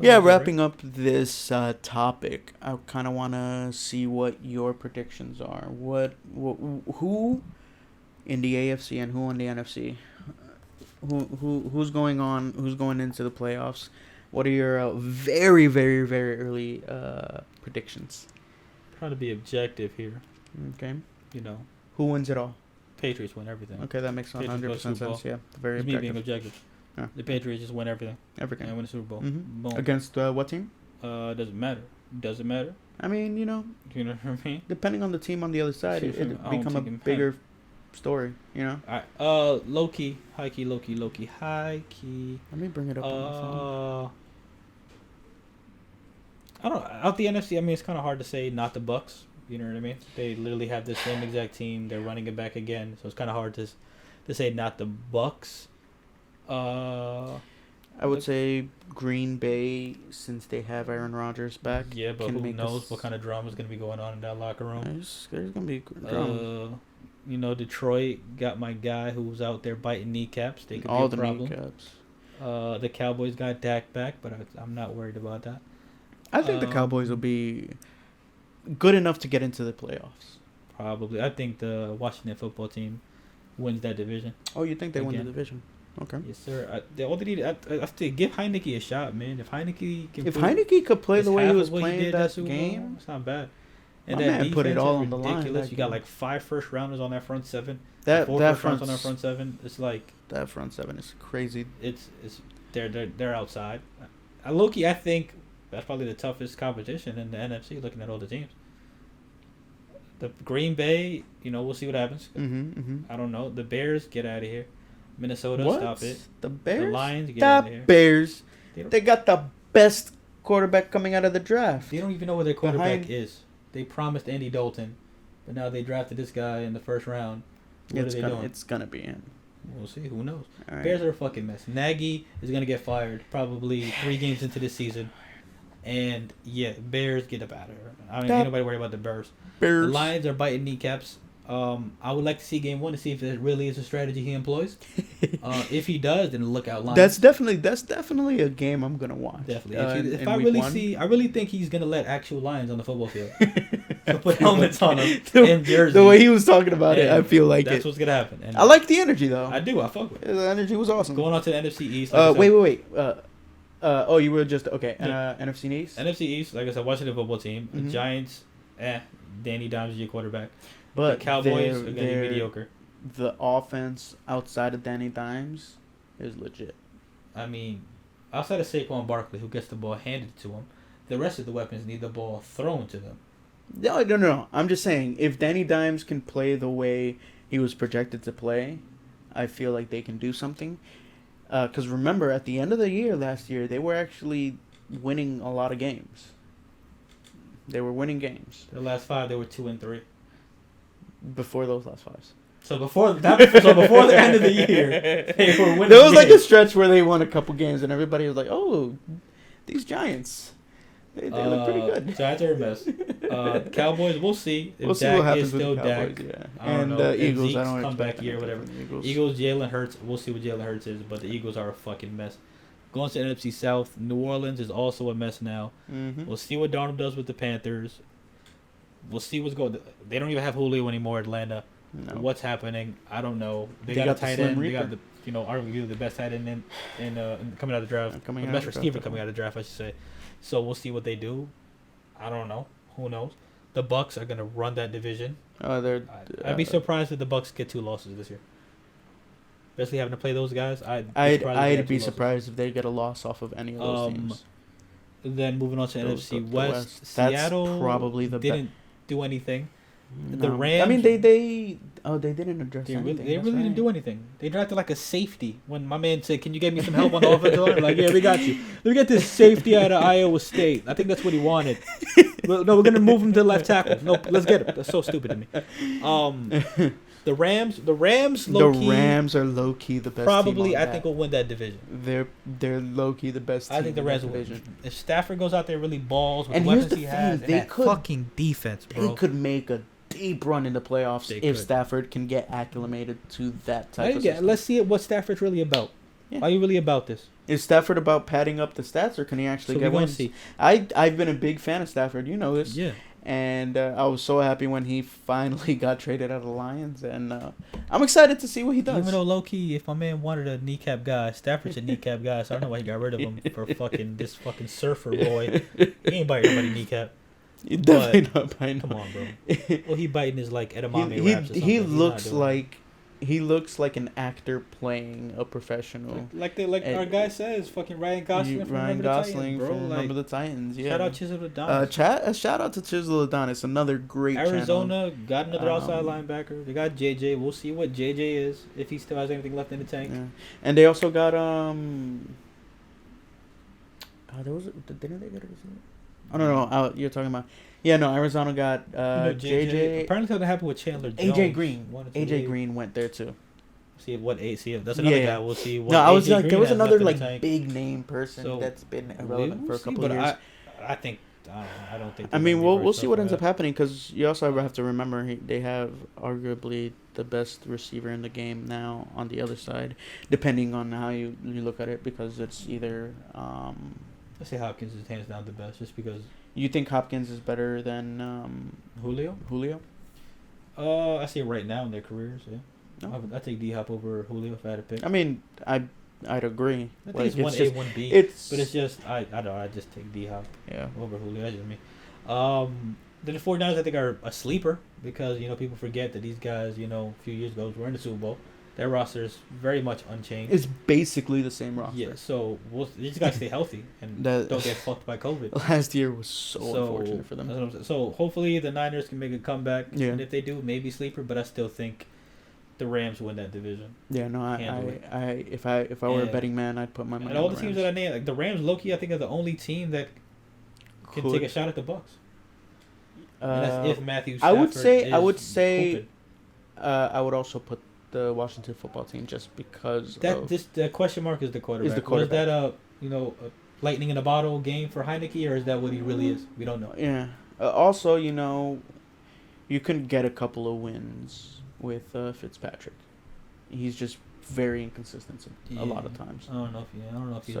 Yeah, wrapping up this topic, I kind of want to see what your predictions are. Who in the AFC and who in the NFC? Who's going on? Who's going into the playoffs? What are your very, very, very early predictions? Trying to be objective here. Okay. You know, Who wins it all? Patriots win everything. Okay, that makes Patriots 100% go Super Bowl. sense. Yeah, very It's me being objective. objective. Yeah. The Patriots just win everything Everything. and win the Super Bowl. Mm-hmm. Boom. Against what team? Doesn't matter. Doesn't matter. I mean, You know what I mean? depending on the team on the other side, Shoot, it I don't become a think it bigger story. Alright. Low key, high key, low key, low key, high key. Let me bring it up on my phone. I don't. Out the NFC, I mean, it's kind of hard to say not the Bucks. You know what I mean? They literally have the same exact team. They're running it back again, so it's kind of hard to say not the Bucks. I would say Green Bay, since they have Aaron Rodgers back. Yeah, but can who make knows us- what kind of drama is going to be going on in that locker room? There's gonna be drama. Detroit got my guy who was out there biting kneecaps. They could All be the a problem. kneecaps. The Cowboys got Dak back, but I'm not worried about that. I think the Cowboys will be good enough to get into the playoffs. Probably. I think the Washington football team wins that division. Oh, you think they win the Again. division? Okay. Yes, sir. They all they need. I have to give Heineke a shot, man. If Heineke can, If Heineke could play it's the way he half was of what playing did that Super Bowl, game, it's not bad. And My that man defense put it all is on the line ridiculous. that You got game. like 5 first rounders on that front seven. that 4 that first rounds front on that front seven. It's like that front seven is crazy. it's they're outside. Loki, I think that's probably the toughest competition in the NFC. Looking at all the teams, the Green Bay, we'll see what happens. I don't know. The Bears, get out of here. Minnesota, What? stop it. The Bears? The Lions, get out of The here. Bears. They don't, They got the best quarterback coming out of the draft. they don't even know where their quarterback Behind- is. They promised Andy Dalton, but now they drafted this guy in the first round. What are they doing? It's gonna be in. We'll see. Who knows? All right. Bears are a fucking mess. Nagy is gonna get fired probably 3 games into this season, and yeah, Bears get up out of here. I don't That- ain't nobody worry about the Bears. Bears. The Lions are biting kneecaps. I would like to see game 1 to see if it really is a strategy he employs. If he does, then look out, Lions. That's definitely a game I'm gonna watch. Definitely. If in I week really one. see, I really think he's gonna let actual Lions on the football field. So put helmets on them the, and jerseys. the way he was talking about it, I And feel like that's it. what's gonna happen. And I like the energy though. I do. I fuck with it. The energy was awesome. Going on to the NFC East. Like I said, Wait. Oh, you were just okay. Yeah. NFC East. NFC East, like I said, Washington football team. Mhm. Giants, Danny Dimes is your quarterback. But the Cowboys are they're- gonna be they're- mediocre. The offense outside of Danny Dimes is legit. I mean, outside of Saquon Barkley, who gets the ball handed to him, the rest of the weapons need the ball thrown to them. No. I'm just saying, if Danny Dimes can play the way he was projected to play, I feel like they can do something. Because remember, at the end of the year last year, they were actually winning a lot of games. They were winning games The last 5, they were 2-3. before those last 5s. So before the end of the year, they were winning. There was like a games. stretch where they won a couple games, and everybody was like, "Oh, these Giants, they look pretty good." Giants are a mess. Cowboys, we'll see. If We'll see Dak what happens is with still the Cowboys, Dak. yeah. I don't And know. the And Eagles, Zeke's I don't comeback expect year, anything whatever. from the Eagles. Eagles, Jalen Hurts. We'll see what Jalen Hurts is, but the Eagles are a fucking mess. Going to NFC South, New Orleans is also a mess now. Mm-hmm. We'll see what Darnold does with the Panthers. We'll see what's going. They don't even have Julio anymore. Atlanta. No. What's happening? I don't know. They They got a got the tight Slim end. They Reaper. got the arguably the best tight end in coming out of the draft. Coming The out best of the receiver draft, coming out of the draft, I should say. So we'll see what they do. I don't know. Who knows? The Bucks are gonna run that division. I'd be surprised if the Bucks get 2 losses this year. Especially having to play those guys. I'd be surprised if they get a loss off of any of those teams. Then moving on to Those- NFC the West, That's Seattle probably the didn't do anything. No. The Rams. I mean, they didn't address They anything. really that's didn't right. do anything. They drafted like a safety. When my man said, "Can you get me some help on the offensive line?" Like, yeah, we got you. Let me get this safety out of Iowa State. I think that's what he wanted. No, we're gonna move him to left tackle. No, let's get him. That's so stupid to me. The Rams, The low-key, Rams are low key the best. probably team on I that. think will win that division. They're low key the best. Team I think the in Rams that will win. division. If Stafford goes out there really balls with And the here's weapons the he has, thing, and they that could- fucking defense, bro. They could make a deep run in the playoffs They if could. Stafford can get acclimated to that type of Yeah, system. let's see what Stafford's really about. Yeah. Are you really about this? Is Stafford about padding up the stats, or can he actually So get we're gonna wins? see. I've been a big fan of Stafford. You know this. Yeah. And I was so happy when he finally got traded out of the Lions, and I'm excited to see what he does. Even though low key, if my man wanted a kneecap guy, Stafford's a kneecap guy, so I don't know why he got rid of him for this fucking surfer boy. He ain't biting nobody kneecap. He definitely not biting. Come on, bro. Well, he biting his like edamame he, wraps or something. he looks like he looks like an actor playing a professional. Like our guy says, fucking Ryan Gosling from Ryan Remember Gosling the Titans, bro. from Remember the Titans. Yeah. Shout out Chisel Adonis. Shout out to Chisel Adonis, another great Arizona channel. got another outside linebacker. They got JJ. We'll see what JJ is, if he still has anything left in the tank. Yeah. And they also got there was didn't they get a receiver? Oh no, you're talking about. Yeah, no, Arizona got JJ. Apparently something happened with Chandler Jones. AJ Green. AJ Green went there too. See that's another guy. We'll see. What no, I was AJ like, Green there was has another left in like the tank. big name person So, that's been irrelevant for a couple but of years. I think I don't think. I mean, we'll see what ends up happening, because you also have to remember they have arguably the best receiver in the game now on the other side, depending on how you look at it, because it's either. Let's say Hopkins is hands down the best, just because. You think Hopkins is better than Julio? I say right now in their careers, yeah. No. I take D-Hop over Julio if I had to pick. I mean, I'd agree. I think it's 1A, 1B. But it's just, I don't know, I just take D-Hop over Julio. That's just me. Then the 49ers, I think, are a sleeper because, people forget that these guys, a few years ago were in the Super Bowl. Their roster is very much unchanged. It's basically the same roster. Yeah, so these guys stay healthy and don't get fucked by COVID. Last year was so unfortunate for them. So hopefully the Niners can make a comeback. Yeah. And if they do, maybe sleeper, but I still think the Rams win that division. Yeah, no, if I were a betting man, I'd put my money on the Rams. And all the teams that I named, like the Rams, low-key, I think are the only team that can take a shot at the Bucks. And that's if Matthew Stafford I would say I would also put the Washington football team, just because the question mark is the quarterback. Was that a lightning in a bottle game for Heineke, or is that what he really is? We don't know. Yeah. Also, you can get a couple of wins with Fitzpatrick. He's just very inconsistent a lot of times. I don't know if he's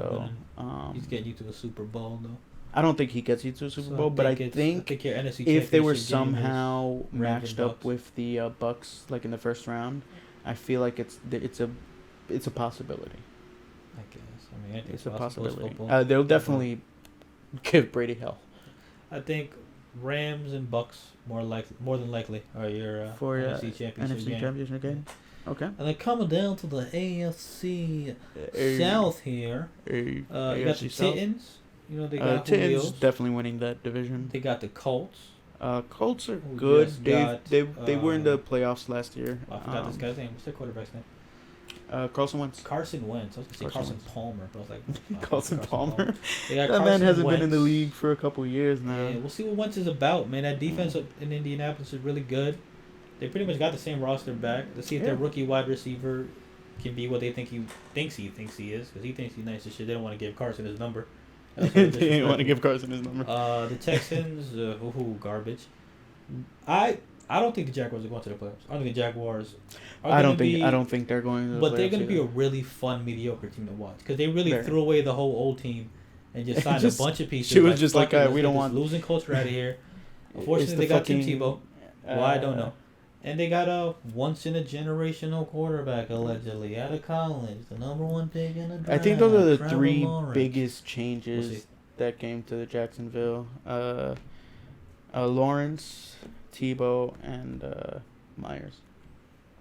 he's getting you to a Super Bowl though. I don't think he gets you to a Super Bowl, but I think your NFC if they were somehow matched up with the Bucks, like in the first round, I feel like it's a possibility. I guess. I mean, it's a possibility. They'll definitely give Brady hell. I think Rams and Bucks more than likely are your NFC championship game. Okay. And then coming down to the AFC South here, you got the Titans. They got Titans definitely winning that division. They got the Colts. Colts are good. They were in the playoffs last year. I forgot this guy's name. What's their quarterback's name? Carson Wentz. Carson Wentz. I was gonna say Carson Palmer, but I was like Carson Palmer. That man hasn't been in the league for a couple years now. Yeah, we'll see what Wentz is about, man. That defense in Indianapolis is really good. They pretty much got the same roster back. Let's see if their rookie wide receiver can be what they think he thinks he is, because he thinks he's nice as shit. They don't want to give Carson his number. They didn't want to give Carson his number. The Texans, garbage. I don't think the Jaguars are going to the playoffs. I don't think the Jaguars. I don't think they're going to the playoffs. But they're going to be a really fun, mediocre team to watch, because they really threw away the whole old team and just signed a bunch of pieces. She was just like, we don't want losing culture out of here. Unfortunately, they got Tim Tebow. I don't know. And they got a once-in-a-generational quarterback, allegedly, out of college. The number one pick in the draft. I think those are the three biggest changes that came to the Jacksonville. Lawrence, Tebow, and Myers.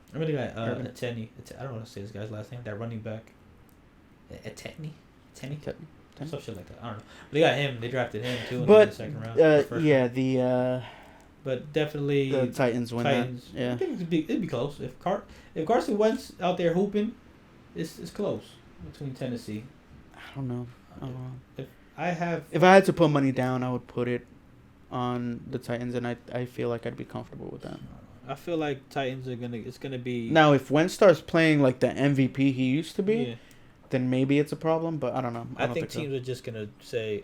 I remember the guy, Eteni. I don't want to say this guy's last name. That running back. Eteni? Some shit like that. I don't know. But they got him. They drafted him, too, in the second round. But definitely the Titans win that. Yeah. I think it'd be close. If Carson Wentz out there hooping, it's close between Tennessee. I don't know. If I had to put money down, I would put it on the Titans, and I feel like I'd be comfortable with that. I feel like Titans it's gonna be. Now, if Wentz starts playing like the MVP he used to be, then maybe it's a problem. But I don't know. I think teams are just gonna say,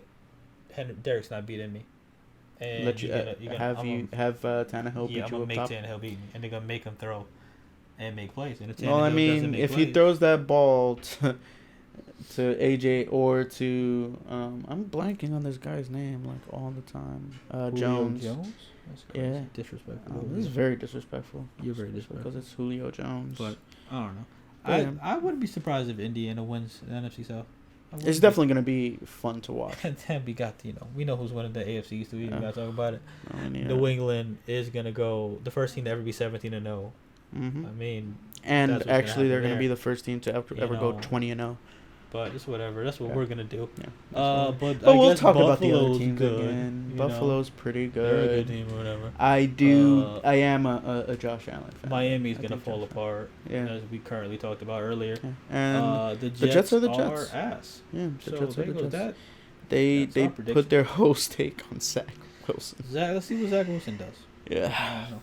Derek's not beating me. And let you have Tannehill beat you up top. I'm gonna make Tannehill beat me, and they're gonna make him throw and make plays. And if he throws that ball to AJ or to I'm blanking on this guy's name like all the time. Julio Jones. That's crazy. Yeah. Disrespectful. This is very disrespectful. You're very disrespectful. Because it's Julio Jones. But I don't know. Yeah. I wouldn't be surprised if Indiana wins the NFC South. It's definitely going to be fun to watch. And then we know who's winning the AFC East. We got to talk about it. Yeah. New England is going to go the first team to ever be 17-0. Mm-hmm. I mean, and actually, they're going to be the first team to ever go 20-0. But it's whatever. That's what we're gonna do. Yeah, but we'll guess talk Buffalo's about the other teams good, again. Buffalo's pretty good. They're a good team or whatever. I am a Josh Allen fan. Miami's gonna fall apart. Yeah. As we currently talked about earlier. Yeah. And the Jets are the Jets. Are ass. Yeah, the Jets are the Jets. That. They put their whole stake on Zach Wilson. Let's see what Zach Wilson does. Yeah. I don't know.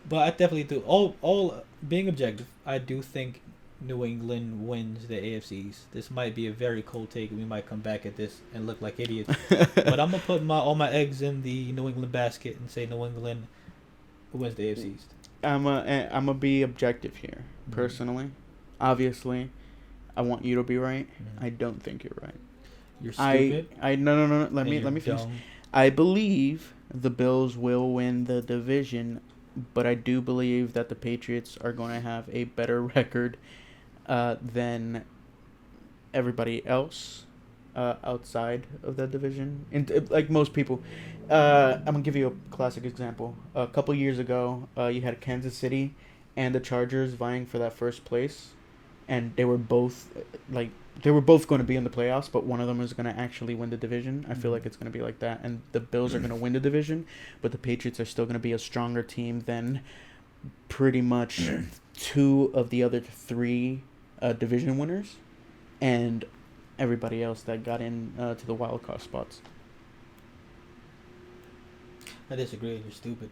But I definitely do. All being objective, I do think New England wins the AFCs. This might be a very cold take. We might come back at this and look like idiots. But I'm gonna put all my eggs in the New England basket and say New England wins the AFC East. I'm gonna be objective here, personally. Obviously, I want you to be right. I don't think you're right. You're stupid. No. Let me finish. I believe the Bills will win the division, but I do believe that the Patriots are going to have a better record than everybody else outside of that division. And like most people, I'm gonna give you a classic example. A couple years ago, you had Kansas City and the Chargers vying for that first place, and they were both going to be in the playoffs, but one of them is going to actually win the division. I feel like it's going to be like that, and the Bills are going to win the division, but the Patriots are still going to be a stronger team than pretty much two of the other three division winners, and everybody else that got in to the wild card spots. I disagree. You're stupid.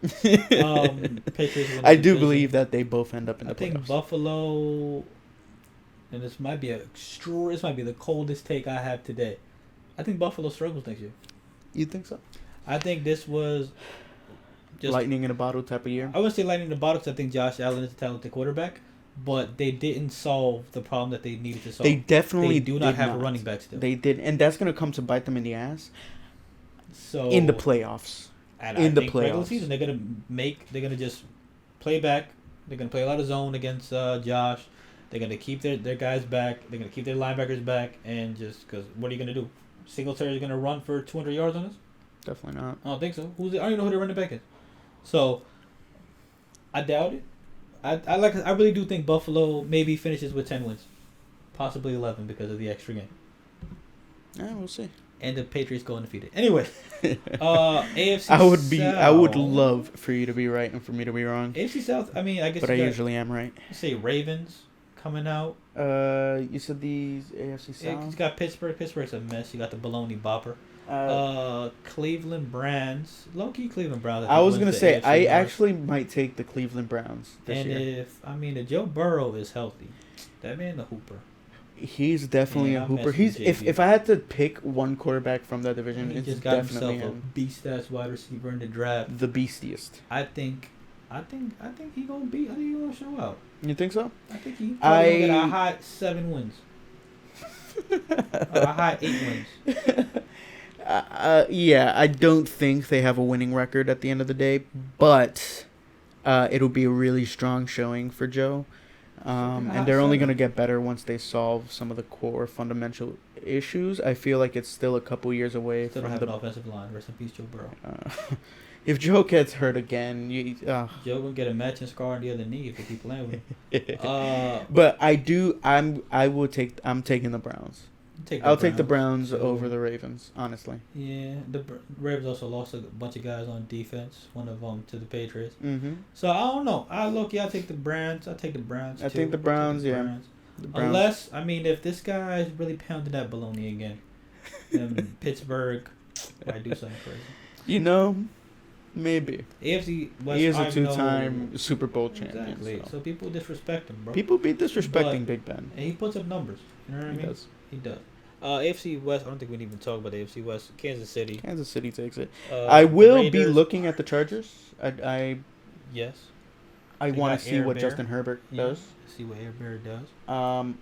Patriots I do believe that they both end up in the playoffs. I think Buffalo, and this might be the coldest take I have today. I think Buffalo struggles next year. You think so? I think this was just lightning in a bottle type of year. I wouldn't say lightning in a bottle because I think Josh Allen is a talented quarterback, but they didn't solve the problem that they needed to solve. They definitely do not have a running back still. They did, and that's going to come to bite them in the ass. So in the playoffs. And in the regular season, they're gonna just play back. They're gonna play a lot of zone against Josh. They're gonna keep their guys back. They're gonna keep their linebackers back, and just because what are you gonna do? Singletary is gonna run for 200 yards on us? Definitely not. I don't think so. I don't even know who their running back is. So I doubt it. I really do think Buffalo maybe finishes with 10 wins, possibly 11 because of the extra game. Yeah, we'll see. And the Patriots go undefeated. Anyway, AFC South. I would love for you to be right and for me to be wrong. AFC South. I mean, I guess. But I usually am right. Say Ravens coming out. You said these AFC South. You got Pittsburgh. Pittsburgh's a mess. You got the baloney bopper. Cleveland Browns. Low key Cleveland Browns. I was gonna say I actually might take the Cleveland Browns this year. If Joe Burrow is healthy, that man a hooper. He's definitely a hooper. If I had to pick one quarterback from that division, it's just got definitely himself a beast ass wide receiver in the draft. The beastiest. I think he gonna beat. I think he gonna show out. You think so? I think he probably gonna get a high 7 wins. A high 8 wins. Yeah, I don't think they have a winning record at the end of the day, but it'll be a really strong showing for Joe. And they're only going to get better once they solve some of the core fundamental issues. I feel like it's still a couple years away from an offensive line. Rest in peace, Joe Burrow. If Joe gets hurt again, Joe will get a matching scar on the other knee if they keep playing with him. But I'm taking the Browns. I'll take the Browns over the Ravens, honestly. Yeah, the Ravens also lost a bunch of guys on defense. One of them to the Patriots. Mm-hmm. So I don't know. I'll take the Browns. I think the Browns. The Browns. Unless if this guy is really pounding that baloney again, then Pittsburgh might do something crazy. Maybe. AFC West. He is a 2-time Super Bowl champion. Exactly. So people disrespect him, bro. People be disrespecting Big Ben. And he puts up numbers. You know what I mean? He does. AFC West. I don't think we need to even talk about the AFC West. Kansas City takes it. I will be looking at the Chargers. Yes. I We want got to see Air what Bear. Justin Herbert Yeah. does. See what Air Bear does.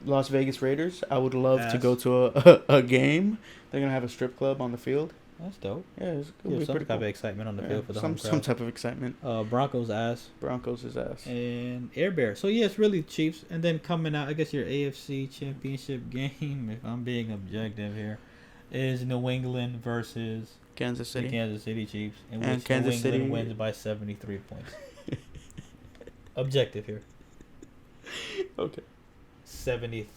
Las Vegas Raiders. I would love to Ass. go to a game. They're gonna have a strip club on the field. That's dope. Yeah, it's gonna Yeah, be some pretty type cool. of excitement on the Yeah, field for the home some crowd. type of excitement. Broncos ass. Broncos is ass. And Air Bear. So yeah, it's really Chiefs. And then coming out, I guess your AFC Championship game, if I'm being objective here, is New England versus Kansas the City. Kansas City Chiefs, in And which Kansas New England City- wins by 73 points. Objective here. Okay. 70.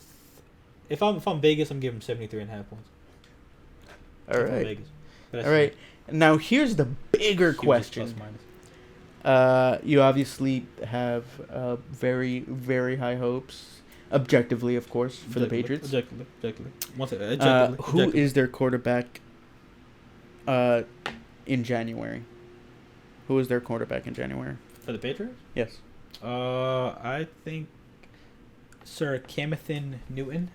If I'm Vegas, I'm giving 73.5 points. All If I'm right. Vegas. But All right. Now here's the bigger hugest question. plus minus. You obviously have very, very high hopes, objectively, of course, for the Patriots. Objectively. Once Who objectively. is their quarterback in January? Who is their quarterback in January? For the Patriots? Yes. I think Sir Camathan Newton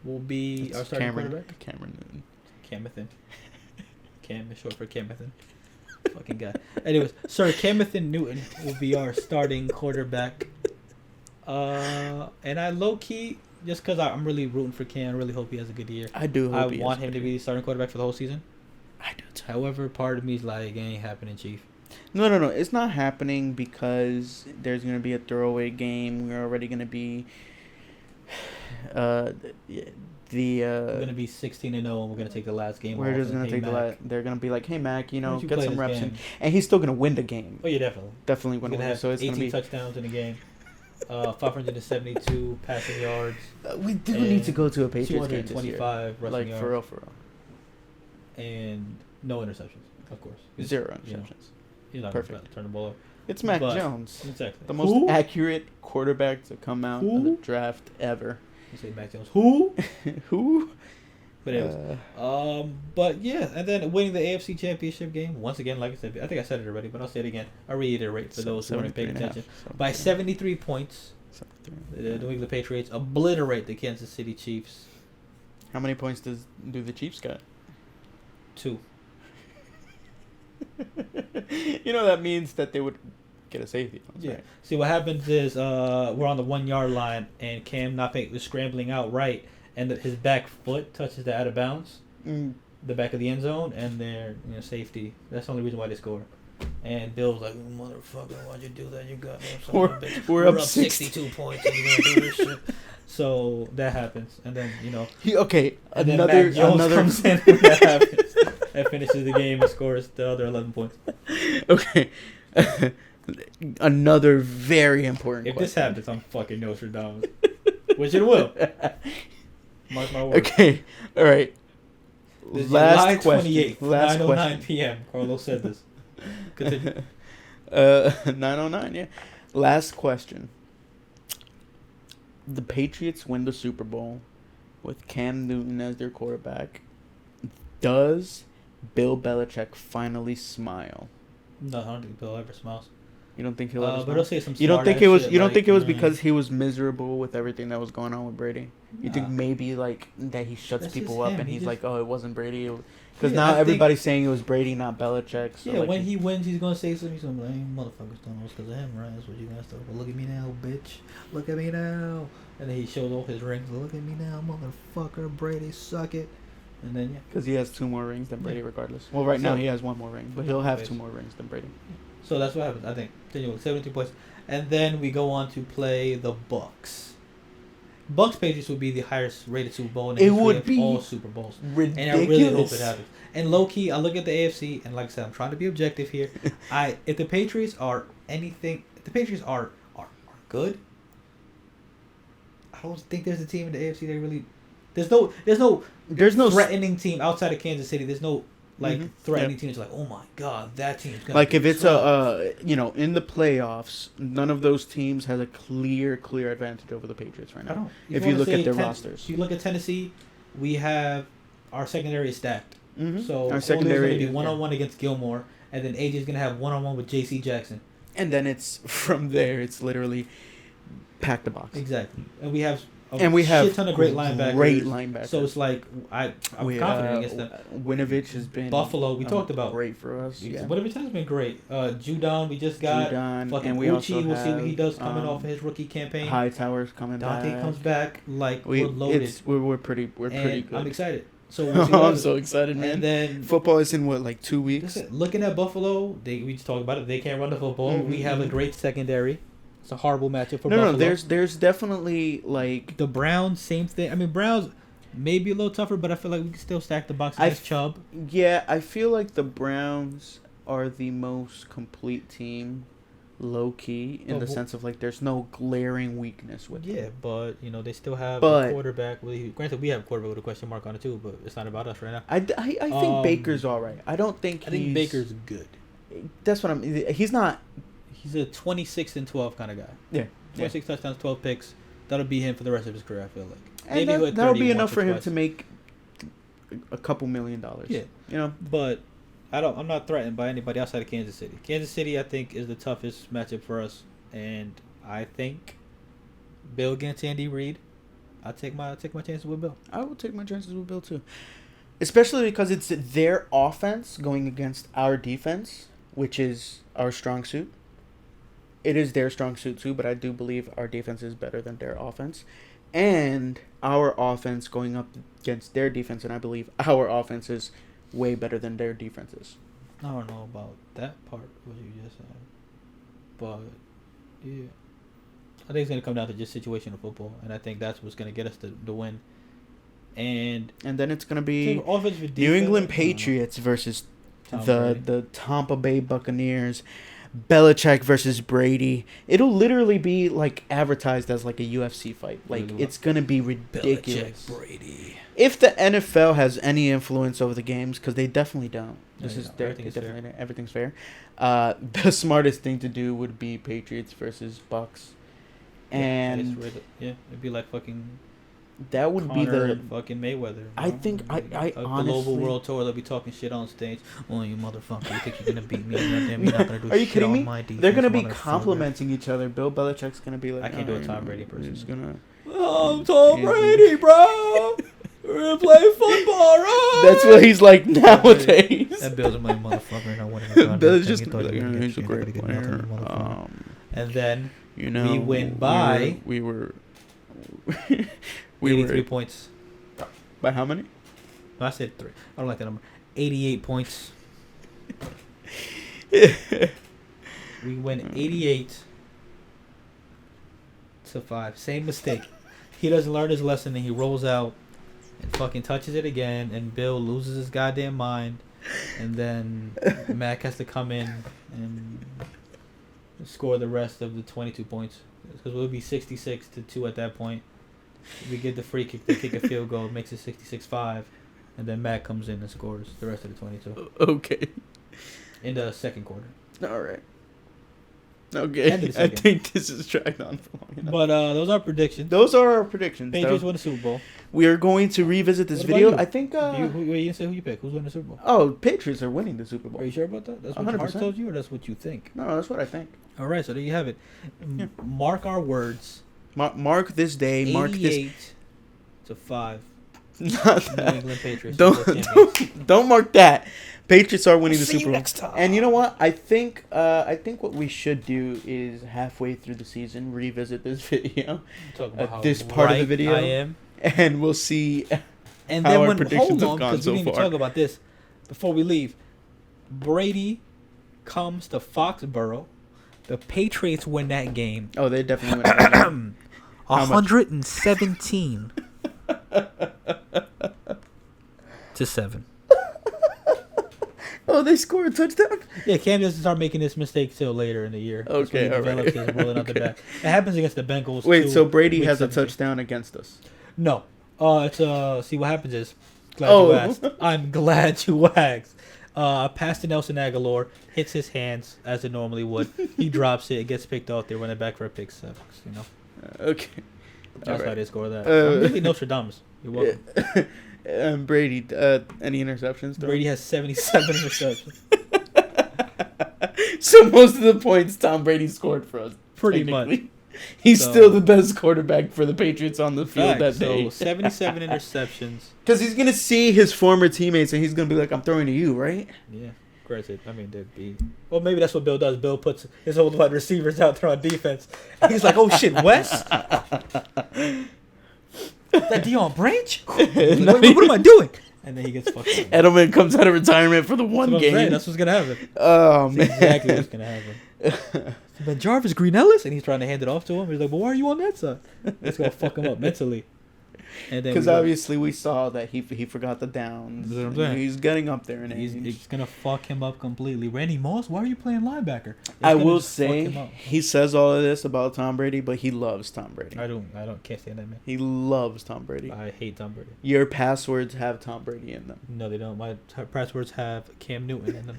will be our starting quarterback. Cameron Newton. Camathan. Cam is short for Camathan. Fucking guy. Anyways, Sir Camathan Newton will be our starting quarterback. And I low key, just because I'm really rooting for Cam, I really hope he has a good year. I do. I Hope he want has him to a be the starting quarterback for the whole season. I do too. However, part of me is like, it ain't happening, Chief. No. It's not happening because there's gonna be a throwaway game. We're already gonna be. We're gonna be 16-0, and we're gonna take the last game. We're off just and, gonna hey, take the Mac, They're gonna be like, hey Mac, why don't you get play some this reps game? in, and he's still gonna win the game. Oh yeah, definitely. Definitely We're win gonna the have game. So it's 18 gonna be. touchdowns in the game, 572 passing yards, We do need to go to a Patriots game this year. 225 rushing Like yards, for real. and no interceptions, of course. Zero You know, interceptions. he's not Perfect. gonna turn the ball over. It's Mac But- Jones, Exactly. the most accurate quarterback to come out of the Who? draft ever. You say Mac Jones. Who? Who? But anyways, but yeah, and then winning the AFC Championship game once again, like I said, I think I said it already, but I'll say it again. I reiterate for those who weren't paying 73.5. attention. By 73 points, 73. the New England Patriots obliterate the Kansas City Chiefs. How many points do the Chiefs got? 2. That means that they would get a safety. Yeah. Right. See, what happens is we're on the 1 yard line, and Cam Nopay was scrambling out right, and his back foot touches the out of bounds, the back of the end zone, and their safety. That's the only reason why they score. And Bill's like, motherfucker, why'd you do that? You got me. We're up 62 points, and you're gonna do this shit. So that happens, and then Okay, and then another Mac Jones comes in when that happens, and finishes the game and scores the other 11 points. Okay. Another very important If question. this happens, I'm fucking Nostradamus, which it will. Mark my words. Okay. All right. This is Last July question. 28th, Last 9:09 question. p.m. Carlos said this. Continue. 9:09. Yeah. Last question. The Patriots win the Super Bowl with Cam Newton as their quarterback. Does Bill Belichick finally smile? No, I don't think Bill ever smiles. You don't think he'll ever But smile? he'll say some. You don't think smart-ass it was? shit You don't like, think it was man, because he was miserable with everything that was going on with Brady? You think Nah. maybe like that he shuts That's people just up him. and He he's just- like, oh, it wasn't Brady, because Yeah, now I think- everybody's saying it was Brady, not Belichick. So Yeah, like, when he wins, he's gonna say something. He's gonna be like, "Hey, motherfuckers don't know it's because of him, right? That's what you guys do. Well, look at me now, bitch. Look at me now." And then he shows all his rings. Look at me now, motherfucker. Brady, suck it. And then yeah. because he has 2 more rings than Brady, Yeah. regardless. Well, right now So- he has 1 more ring, but he'll have Base. 2 more rings than Brady. So that's what happens. I think. Anyway, 72 points, and then we go on to play the Bucks. Bucks Patriots would be the highest rated Super Bowl in the It history would of be all Super Bowls. Ridiculous. And I really hope it happens. And low key, I look at the AFC, and like I said, I'm trying to be objective here. If the Patriots are anything, if the Patriots are good, I don't think there's a team in the AFC that really. There's no threatening team outside of Kansas City. There's no Mhm. threatening team that's like, oh my god, that team's gonna Like be if it's tough. in the playoffs, none of those teams has a clear advantage over the Patriots right I now. don't. If wanna you look say at their rosters. If you look at Tennessee, we have our secondary is stacked. Mm-hmm. So Our Julio's secondary going to is- be one-on-one against Gilmore, and then AJ's going to have one-on-one with J.C. Jackson. And then it's from there. It's literally pack the box. Exactly. And we have And we have shit ton of great linebackers. So it's like I'm confident against them. Winovich has been Buffalo. We talked about great for us. Yeah. Winovich has been great. Judon we just got. Fucking and we Uchi. We'll see what he does coming off of his rookie campaign. Hightower's coming back. Dante comes back. Like we're loaded. We're pretty good. I'm excited. So we'll I'm so excited, man. And then football is in what, like 2 weeks? Looking at Buffalo, we just talked about it. They can't run the football. Mm-hmm. We have a great secondary. It's a horrible matchup for Buffalo. No, there's definitely like the Browns, same thing. I mean, Browns maybe a little tougher, but I feel like we can still stack the box against Chubb. Yeah, I feel like the Browns are the most complete team, low key, in the sense of like there's no glaring weakness with them. Yeah, but they still have a quarterback. Granted, we have a quarterback with a question mark on it too, but it's not about us right now. I think Baker's all right. I think Baker's good. That's what he's not. He's a 26-12 kind of guy. Yeah. 26 touchdowns, 12 picks. That'll be him for the rest of his career, I feel like. And maybe that'll be enough for him to make a couple $1 million. Yeah. But I'm not threatened by anybody outside of Kansas City. Kansas City, I think, is the toughest matchup for us. And I think Bill against Andy Reid, I'll take my chances with Bill. I will take my chances with Bill, too. Especially because it's their offense going against our defense, which is our strong suit. It is their strong suit too, but I do believe our defense is better than their offense. And our offense going up against their defense, and I believe our offense is way better than their defenses. I don't know about that part, what you just said. But, yeah. I think it's going to come down to just situational football, and I think that's what's going to get us the win. And then it's going to be New England Patriots versus the Tampa Bay Buccaneers. Belichick versus Brady. It'll literally be like advertised as like a UFC fight. Like it's gonna be ridiculous. Belichick, Brady. If the NFL has any influence over the games, because they definitely don't. Everything's fair. The smartest thing to do would be Patriots versus Bucks, and it'd be like fucking. That would Conor be the and fucking Mayweather. I think I honestly. Global world tour. They'll be talking shit on stage. Oh, you motherfucker! You think you're gonna beat me? You're not gonna do. Are you shit kidding me? On my defense, they're gonna be complimenting each other. Bill Belichick's gonna be like, I can't do a Tom Brady person. He's gonna. I'm Tom Brady, bro. We're gonna play football, right? That's what he's like nowadays. That Bill's a motherfucker. Not winning. Bill's just like, he's a great player. And then we win by. We were. 83 points. By how many? I said 3. I don't like that number. 88 points. We win 88-5. Same mistake. He doesn't learn his lesson and he rolls out and fucking touches it again, and Bill loses his goddamn mind, and then Mac has to come in and score the rest of the 22 points, because we'll be 66-2 at that point. We get the free kick, they kick a field goal, makes it 66-5, and then Matt comes in and scores the rest of the 22. Okay. In the second quarter. All right. Okay. I think this is dragged on for long enough. But those are predictions. Those are our predictions. Patriots win the Super Bowl. We are going to revisit this video. You? I think. You didn't say who you pick. Who's winning the Super Bowl? Oh, Patriots are winning the Super Bowl. Are you sure about that? That's what 100%. Your heart tells you, or that's what you think? No, that's what I think. All right, so there you have it. Yeah. Mark our words. Mark this day. Mark this. 88-5. Not that. New England Patriots. Don't mark that. Patriots are winning the Super Bowl. Next time. And you know what? I think what we should do is halfway through the season revisit this video, this part of the video, I am, and we'll see and how then our when, predictions hold on, have gone so we didn't far. Even talk about this before we leave. Brady comes to Foxborough. The Patriots win that game. Oh, they definitely win that game. 117 to 7. Oh, they scored a touchdown? Yeah, Cam doesn't start making this mistake till later in the year. Okay, all right. Rolling out the back. It happens against the Bengals. Wait, so Brady has a touchdown against us? No. It's see, what happens is, you asked. I'm glad you asked. Pass to Nelson Aguilar, hits his hands as it normally would. He drops it, it gets picked off. They run it back for a pick 7. Okay. That's why they score that. I'm really Nostradamus. You're welcome. Brady, any interceptions? Brady has 77 receptions. So most of the points Tom Brady scored for us. Pretty much. He's So- still the best quarterback for the Patriots on the field that day. So 77 interceptions. Because he's going to see his former teammates and he's going to be like, I'm throwing to you, right? Yeah. Granted, I mean, they'd be. Well, maybe that's what Bill does. Bill puts his old wide receivers out there on defense. And he's like, oh shit, Wes? That Deion Branch? Like, what am I doing? And then he gets fucked up. Edelman comes out of retirement for the one That's what I'm game. saying. That's what's going to happen. Oh, That's man. exactly what's going to happen. But Jarvis Green Ellis? And he's trying to hand it off to him. He's like, well, why are you on that side? It's going to fuck him up mentally. And then Because obviously we saw that he forgot the downs. That's what I'm saying. He's getting up there in age. He's going to fuck him up completely. Randy Moss, why are you playing linebacker? It's I gonna will just fuck him say up. he says all of this about Tom Brady, but he loves Tom Brady. I can't stand that man. He loves Tom Brady. I hate Tom Brady. Your passwords have Tom Brady in them. No, they don't. My passwords have Cam Newton in them.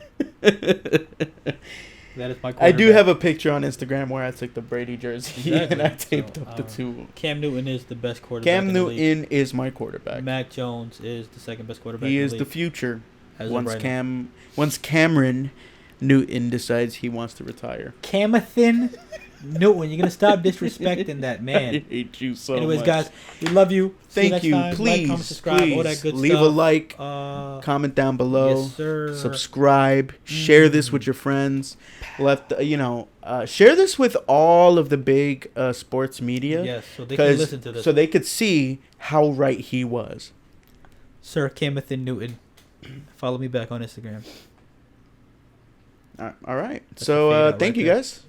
That is my quarterback. I do have a picture on Instagram where I took the Brady jersey Exactly. and I taped So, up the two. Cam Newton is the best quarterback Cam in the league. Newton is my quarterback. Mac Jones is the second best quarterback He in is the the league. future. As of right now. Once Cameron Newton decides he wants to retire. Camathin Newton, you're going to stop disrespecting that I man. hate you so Anyways, much. guys, we love you. See Thank you. you. Next time. Please, like, comment, subscribe, all that good leave stuff. a like, comment down below. Yes, sir. Subscribe, share this with your friends. Share this with all of the big sports media. Yes, so they can listen to this. So they could see how right he was. Sir Camathin Newton. Follow me back on Instagram. All right. That's a So fade out thank right you there. guys.